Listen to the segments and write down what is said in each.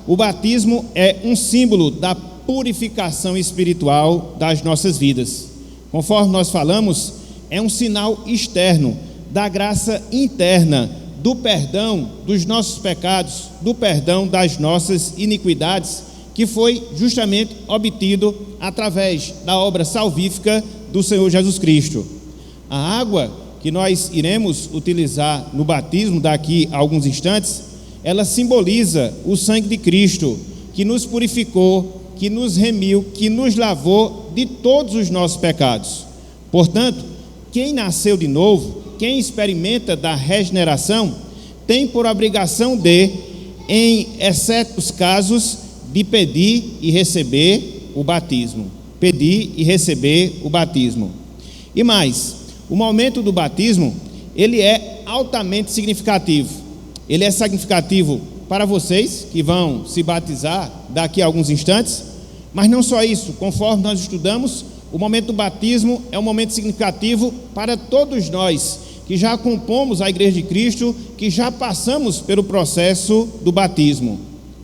o batismo é um símbolo da purificação espiritual das nossas vidas. Conforme nós falamos, é um sinal externo da graça interna, do perdão dos nossos pecados, do perdão das nossas iniquidades, que foi justamente obtido através da obra salvífica do Senhor Jesus Cristo. A água que nós iremos utilizar no batismo daqui a alguns instantes, ela simboliza o sangue de Cristo, que nos purificou, que nos remiu, que nos lavou de todos os nossos pecados. Portanto, quem nasceu de novo, quem experimenta da regeneração, tem por obrigação de, em excetos casos, de pedir e receber o batismo. Pedir e receber o batismo. E mais, o momento do batismo, ele é altamente significativo. Ele é significativo para vocês que vão se batizar daqui a alguns instantes, mas não só isso, conforme nós estudamos, o momento do batismo é um momento significativo para todos nós que já compomos a Igreja de Cristo, que já passamos pelo processo do batismo.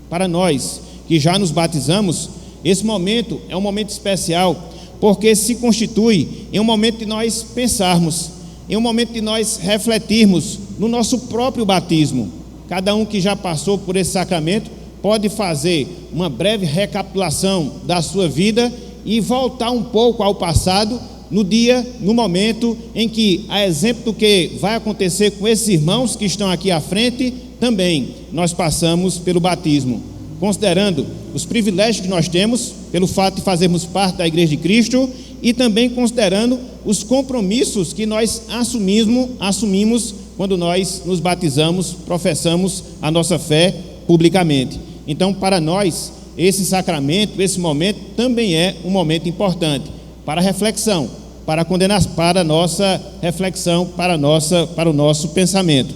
Para nós que já nos batizamos, esse momento é um momento especial, porque se constitui em um momento de nós pensarmos, em um momento de nós refletirmos no nosso próprio batismo. Cada um que já passou por esse sacramento pode fazer uma breve recapitulação da sua vida e voltar um pouco ao passado, no momento em que, a exemplo do que vai acontecer com esses irmãos que estão aqui à frente, também nós passamos pelo batismo, considerando os privilégios que nós temos pelo fato de fazermos parte da Igreja de Cristo e também considerando os compromissos que nós assumimos quando nós nos batizamos, professamos a nossa fé publicamente. Então, para nós, esse sacramento, esse momento também é um momento importante para reflexão, para condenação, para nossa reflexão, para o nosso pensamento.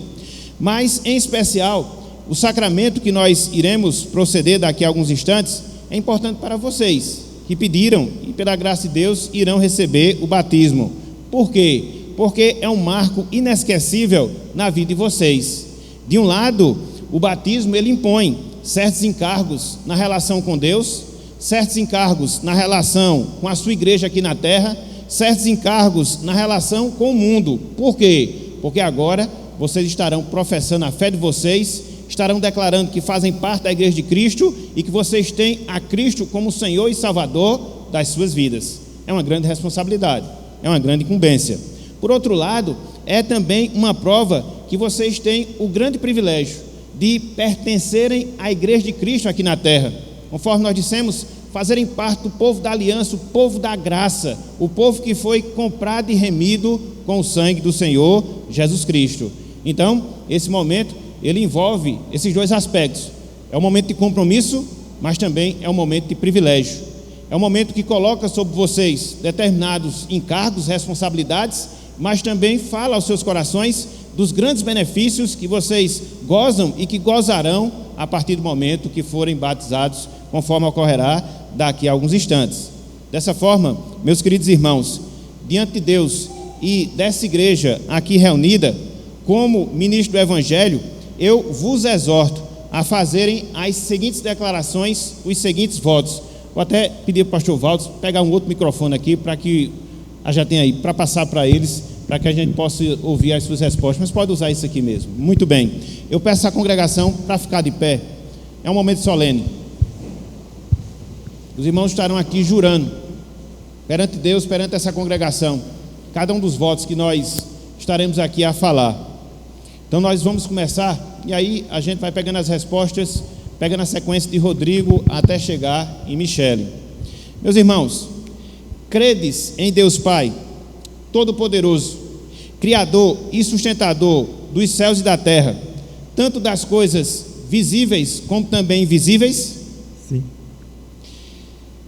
Mas, em especial, o sacramento que nós iremos proceder daqui a alguns instantes é importante para vocês que pediram e, pela graça de Deus, irão receber o batismo. Por quê? Porque é um marco inesquecível na vida de vocês. De um lado, o batismo ele impõe certos encargos na relação com Deus, certos encargos na relação com a sua igreja aqui na terra, certos encargos na relação com o mundo. Por quê? Porque agora vocês estarão professando a fé de vocês, estarão declarando que fazem parte da Igreja de Cristo e que vocês têm a Cristo como Senhor e Salvador das suas vidas. É uma grande responsabilidade, é uma grande incumbência. Por outro lado, é também uma prova que vocês têm o grande privilégio de pertencerem à Igreja de Cristo aqui na terra. Conforme nós dissemos, fazerem parte do povo da aliança, o povo da graça, o povo que foi comprado e remido com o sangue do Senhor Jesus Cristo. Então, esse momento, ele envolve esses dois aspectos. É um momento de compromisso, mas também é um momento de privilégio. É um momento que coloca sobre vocês determinados encargos, responsabilidades, mas também fala aos seus corações dos grandes benefícios que vocês gozam e que gozarão a partir do momento que forem batizados, conforme ocorrerá daqui a alguns instantes. Dessa forma, meus queridos irmãos, diante de Deus e dessa igreja aqui reunida, como ministro do Evangelho, eu vos exorto a fazerem as seguintes declarações, os seguintes votos. Vou até pedir para o pastor Valdes pegar um outro microfone aqui, para que já tenha aí, para passar para eles, para que a gente possa ouvir as suas respostas, mas pode usar isso aqui mesmo. Muito bem, eu peço à congregação para ficar de pé. É um momento solene. Os irmãos estarão aqui jurando perante Deus, perante essa congregação, cada um dos votos que nós estaremos aqui a falar. Então nós vamos começar, e aí a gente vai pegando as respostas, pegando a sequência de Rodrigo até chegar em Michele. Meus irmãos, credes em Deus Pai Todo-Poderoso, Criador e Sustentador dos céus e da terra, tanto das coisas visíveis como também invisíveis? Sim.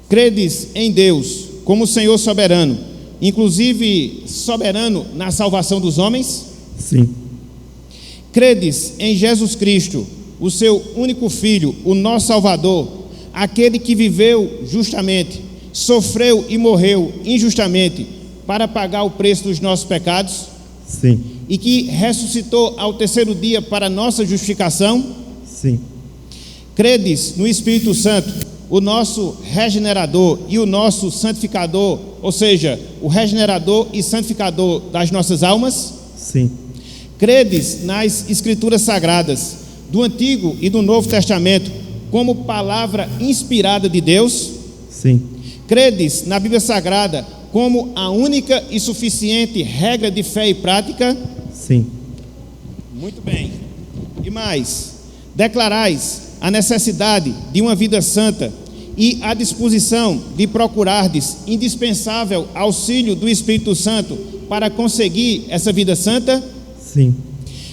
Credes em Deus como Senhor soberano, inclusive soberano na salvação dos homens? Sim. Credes em Jesus Cristo, o seu único Filho, o nosso Salvador, aquele que viveu justamente, sofreu e morreu injustamente para pagar o preço dos nossos pecados? Sim. E que ressuscitou ao terceiro dia para nossa justificação? Sim. Credes no Espírito Santo, o nosso regenerador e o nosso santificador, ou seja, o regenerador e santificador das nossas almas? Sim. Credes nas Escrituras Sagradas, do Antigo e do Novo Testamento, como palavra inspirada de Deus? Sim. Credes na Bíblia Sagrada como a única e suficiente regra de fé e prática? Sim. Muito bem. E mais, declarais a necessidade de uma vida santa e a disposição de procurardes indispensável auxílio do Espírito Santo para conseguir essa vida santa? Sim.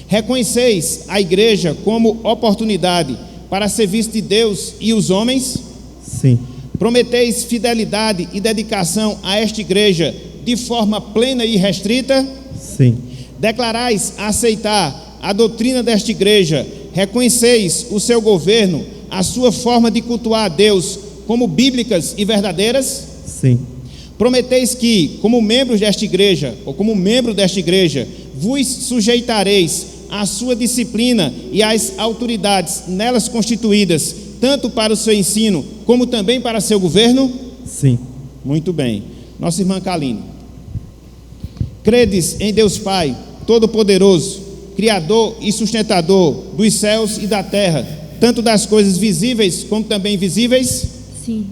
Reconheceis a igreja como oportunidade para serviço de Deus e os homens? Sim. Prometeis fidelidade e dedicação a esta igreja de forma plena e restrita? Sim. Declarais aceitar a doutrina desta igreja? Reconheceis o seu governo, a sua forma de cultuar a Deus como bíblicas e verdadeiras? Sim. Prometeis que, como membros desta igreja, ou como membro desta igreja, vos sujeitareis à sua disciplina e às autoridades nelas constituídas, tanto para o seu ensino, como também para seu governo? Sim. Muito bem. Nossa irmã Kaline. Credes em Deus Pai, Todo-Poderoso, Criador e Sustentador dos céus e da terra, tanto das coisas visíveis como também invisíveis? Sim.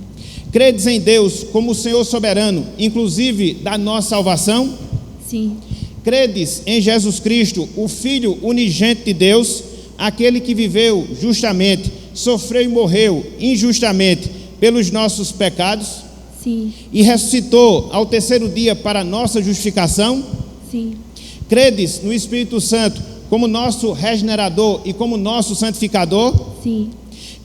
Credes em Deus como o Senhor soberano, inclusive da nossa salvação? Sim. Credes em Jesus Cristo, o Filho unigênito de Deus, aquele que viveu justamente, sofreu e morreu injustamente pelos nossos pecados? Sim. E ressuscitou ao terceiro dia para nossa justificação? Sim. Credes no Espírito Santo como nosso regenerador e como nosso santificador? Sim.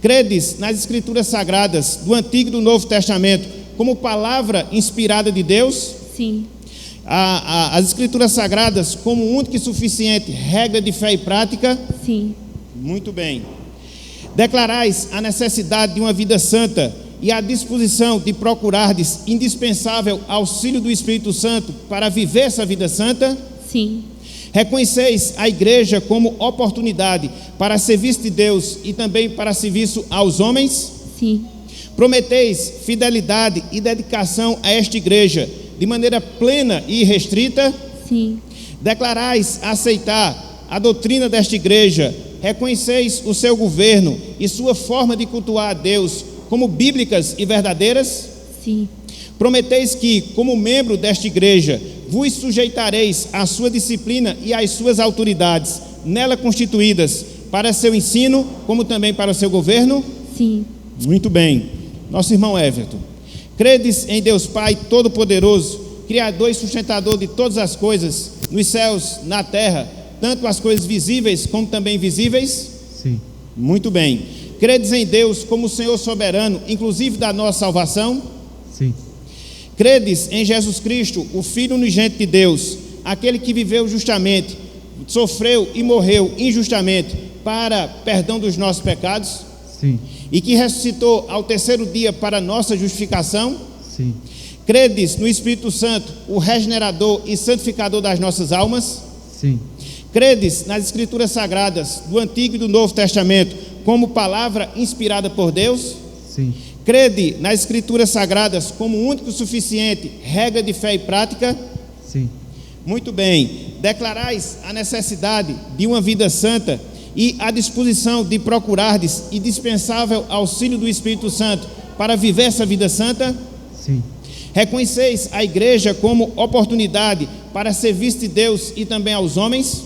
Credes nas Escrituras Sagradas do Antigo e do Novo Testamento como palavra inspirada de Deus? Sim. As Escrituras Sagradas como única e suficiente regra de fé e prática? Sim. Muito bem. Declarais a necessidade de uma vida santa e a disposição de procurardes indispensável auxílio do Espírito Santo para viver essa vida santa? Sim. Reconheceis a igreja como oportunidade para serviço de Deus e também para serviço aos homens? Sim. Prometeis fidelidade e dedicação a esta igreja de maneira plena e restrita? Sim. Declarais aceitar a doutrina desta igreja? Reconheceis o seu governo e sua forma de cultuar a Deus como bíblicas e verdadeiras? Sim. Prometeis que, como membro desta igreja, vos sujeitareis à sua disciplina e às suas autoridades nela constituídas para seu ensino, como também para o seu governo? Sim. Muito bem. Nosso irmão Everton. Credes em Deus Pai Todo-Poderoso, Criador e Sustentador de todas as coisas, nos céus, na terra, tanto as coisas visíveis como também invisíveis? Sim. Muito bem. Credes em Deus como o Senhor soberano, inclusive da nossa salvação? Sim. Credes em Jesus Cristo, o Filho unigênito de Deus, aquele que viveu justamente, sofreu e morreu injustamente para perdão dos nossos pecados? Sim. E que ressuscitou ao terceiro dia para nossa justificação? Sim. Credes no Espírito Santo, o regenerador e santificador das nossas almas? Sim. Credes nas Escrituras Sagradas do Antigo e do Novo Testamento como palavra inspirada por Deus? Sim. Crede nas Escrituras Sagradas como único e suficiente regra de fé e prática? Sim. Muito bem. Declarais a necessidade de uma vida santa e a disposição de procurardes indispensável auxílio do Espírito Santo para viver essa vida santa? Sim. Reconheceis a igreja como oportunidade para serviço de Deus e também aos homens?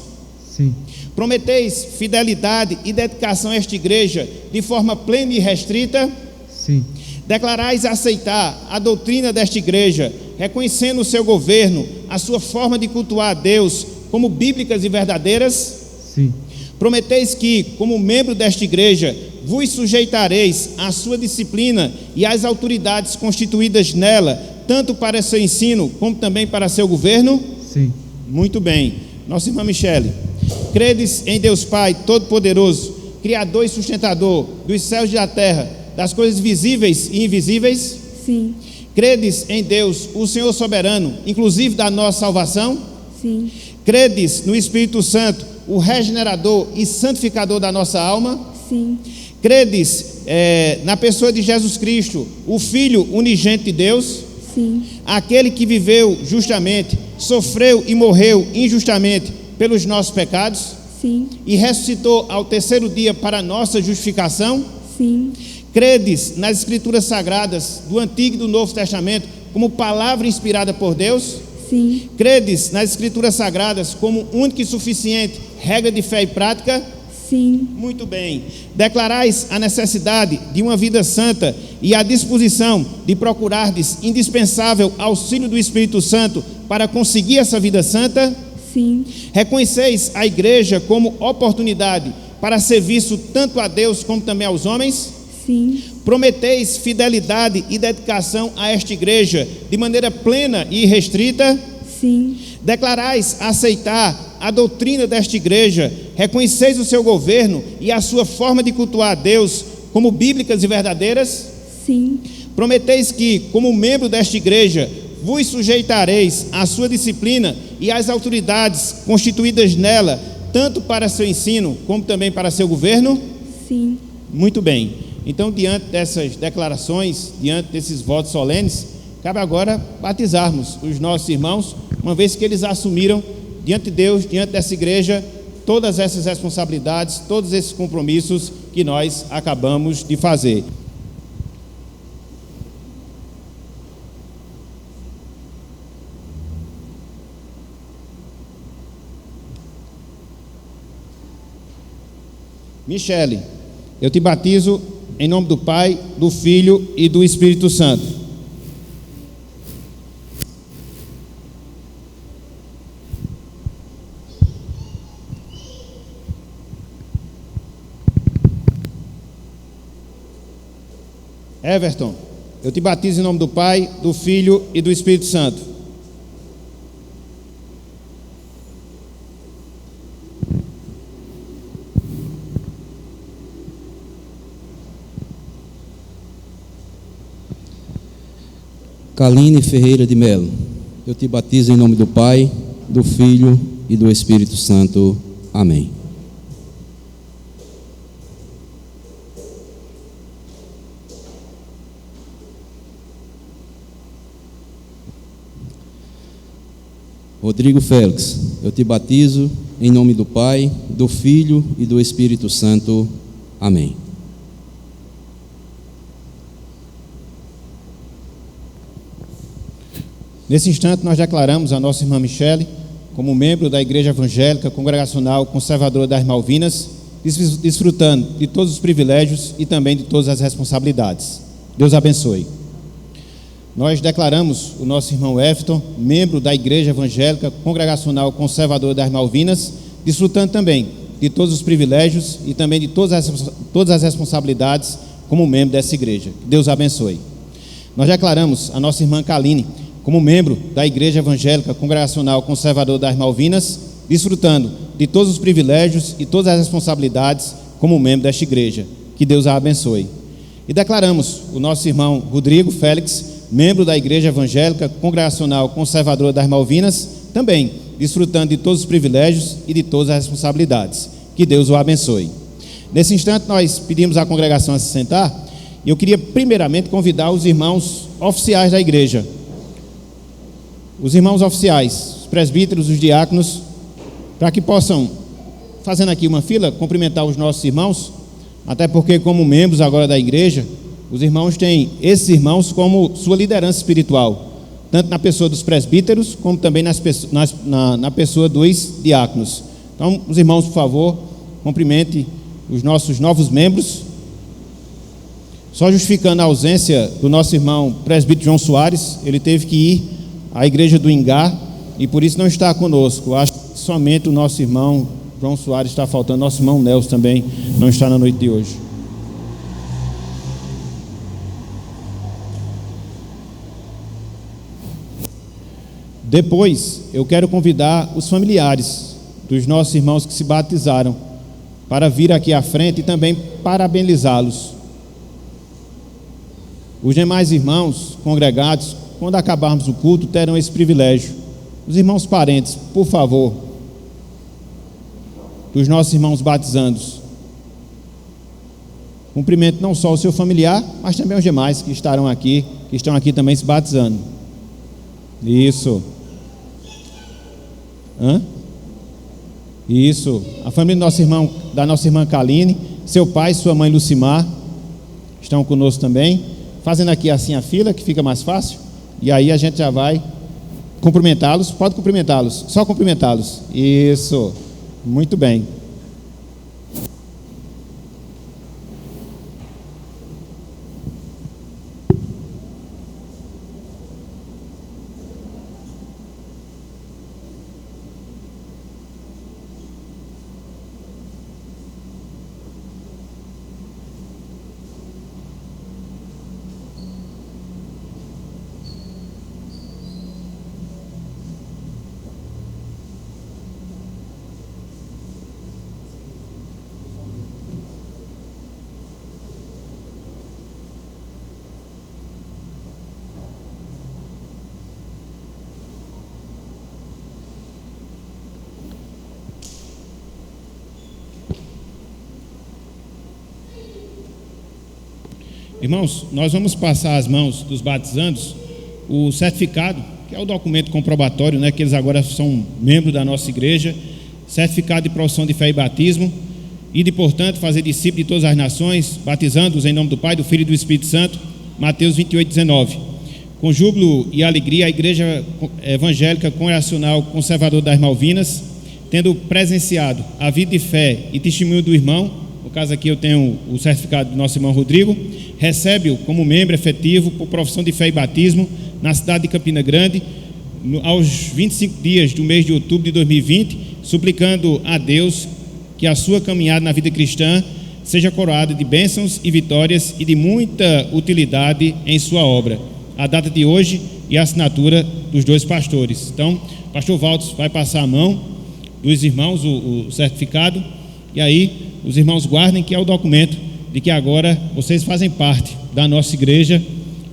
Sim. Prometeis fidelidade e dedicação a esta igreja de forma plena e restrita? Sim. Declarais aceitar a doutrina desta igreja, reconhecendo o seu governo, a sua forma de cultuar a Deus como bíblicas e verdadeiras? Sim. Prometeis que, como membro desta igreja, vos sujeitareis à sua disciplina e às autoridades constituídas nela, tanto para seu ensino como também para seu governo? Sim. Muito bem. Nossa irmã Michele. Credes em Deus Pai Todo-Poderoso, Criador e Sustentador dos céus e da terra, das coisas visíveis e invisíveis? Sim. Credes em Deus, o Senhor soberano, inclusive da nossa salvação? Sim. Credes no Espírito Santo, o regenerador e santificador da nossa alma? Sim. Credes na pessoa de Jesus Cristo, o Filho unigênito de Deus? Sim. Aquele que viveu justamente, sofreu e morreu injustamente pelos nossos pecados? Sim. E ressuscitou ao terceiro dia para a nossa justificação? Sim. Credes nas Escrituras Sagradas do Antigo e do Novo Testamento como palavra inspirada por Deus? Sim. Credes nas Escrituras Sagradas como única e suficiente regra de fé e prática? Sim. Muito bem. Declarais a necessidade de uma vida santa e a disposição de procurardes indispensável auxílio do Espírito Santo para conseguir essa vida santa? Sim. Reconheceis a igreja como oportunidade para serviço tanto a Deus como também aos homens? Sim. Prometeis fidelidade e dedicação a esta igreja de maneira plena e irrestrita? Sim. Declarais aceitar a doutrina desta igreja, reconheceis o seu governo e a sua forma de cultuar a Deus como bíblicas e verdadeiras? Sim. Prometeis que, como membro desta igreja, vos sujeitareis à sua disciplina e às autoridades constituídas nela, tanto para seu ensino como também para seu governo? Sim. Muito bem. Então, diante dessas declarações, diante desses votos solenes, cabe agora batizarmos os nossos irmãos, uma vez que eles assumiram diante de Deus, diante dessa igreja, todas essas responsabilidades, todos esses compromissos que nós acabamos de fazer. Michele, eu te batizo em nome do Pai, do Filho e do Espírito Santo. Everton, eu te batizo em nome do Pai, do Filho e do Espírito Santo. Kaline Ferreira de Melo, eu te batizo em nome do Pai, do Filho e do Espírito Santo. Amém. Rodrigo Félix, eu te batizo em nome do Pai, do Filho e do Espírito Santo. Amém. Nesse instante, nós declaramos a nossa irmã Michele como membro da Igreja Evangélica Congregacional Conservadora das Malvinas, desfrutando de todos os privilégios e também de todas as responsabilidades. Deus abençoe. Nós declaramos o nosso irmão Everton, membro da Igreja Evangélica Congregacional Conservadora das Malvinas, desfrutando também de todos os privilégios e também de todas as responsabilidades como membro dessa igreja. Deus abençoe. Nós declaramos a nossa irmã Kaline como membro da Igreja Evangélica Congregacional Conservadora das Malvinas, desfrutando de todos os privilégios e todas as responsabilidades como membro desta igreja. Que Deus a abençoe. E declaramos o nosso irmão Rodrigo Félix, membro da Igreja Evangélica Congregacional Conservadora das Malvinas, também desfrutando de todos os privilégios e de todas as responsabilidades. Que Deus o abençoe. Nesse instante, nós pedimos à congregação a se sentar, e eu queria primeiramente convidar os irmãos oficiais da igreja. Os irmãos oficiais, os presbíteros, os diáconos, para que possam, fazendo aqui uma fila, cumprimentar os nossos irmãos, até porque, como membros agora da igreja, os irmãos têm esses irmãos como sua liderança espiritual, tanto na pessoa dos presbíteros, como também na pessoa dos diáconos. Então, os irmãos, por favor, cumprimente os nossos novos membros. Só justificando a ausência do nosso irmão presbítero João Soares, ele teve que ir à igreja do Ingá e por isso não está conosco. Acho que somente o nosso irmão João Soares está faltando, nosso irmão Nelson também não está na noite de hoje. Depois, eu quero convidar os familiares dos nossos irmãos que se batizaram para vir aqui à frente e também parabenizá-los. Os demais irmãos congregados, quando acabarmos o culto, terão esse privilégio. Os irmãos parentes, por favor, dos nossos irmãos batizandos. Cumprimento não só o seu familiar, mas também os demais que estarão aqui, que estão aqui também se batizando. Isso. Isso. A família da nossa irmã Kaline, seu pai e sua mãe Lucimar estão conosco também, fazendo aqui assim a fila, que fica mais fácil, e aí a gente já vai cumprimentá-los. Pode cumprimentá-los, só cumprimentá-los. Isso. Muito bem. Irmãos, nós vamos passar às mãos dos batizandos o certificado, que é o documento comprobatório, que eles agora são membros da nossa igreja, certificado de profissão de fé e batismo, e de, portanto, fazer discípulos de todas as nações, batizando-os em nome do Pai, do Filho e do Espírito Santo, Mateus 28:19. Com júbilo e alegria, a Igreja Evangélica Congregacional Conservadora das Malvinas, tendo presenciado a vida de fé e testemunho do irmão, no caso aqui eu tenho o certificado do nosso irmão Rodrigo, recebe-o como membro efetivo por profissão de fé e batismo na cidade de Campina Grande, aos 25 dias do mês de outubro de 2020, suplicando a Deus que a sua caminhada na vida cristã seja coroada de bênçãos e vitórias e de muita utilidade em sua obra. A data de hoje e a assinatura dos dois pastores. Então, o pastor Valdos vai passar a mão dos irmãos o certificado, e aí os irmãos guardem, que é o documento de que agora vocês fazem parte da nossa igreja,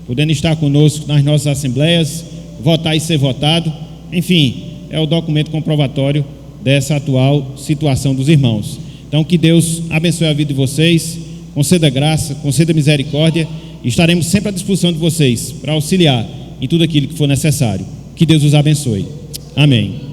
podendo estar conosco nas nossas assembleias, votar e ser votado, enfim, é o documento comprobatório dessa atual situação dos irmãos. Então, que Deus abençoe a vida de vocês, conceda graça, conceda misericórdia, e estaremos sempre à disposição de vocês para auxiliar em tudo aquilo que for necessário. Que Deus os abençoe. Amém.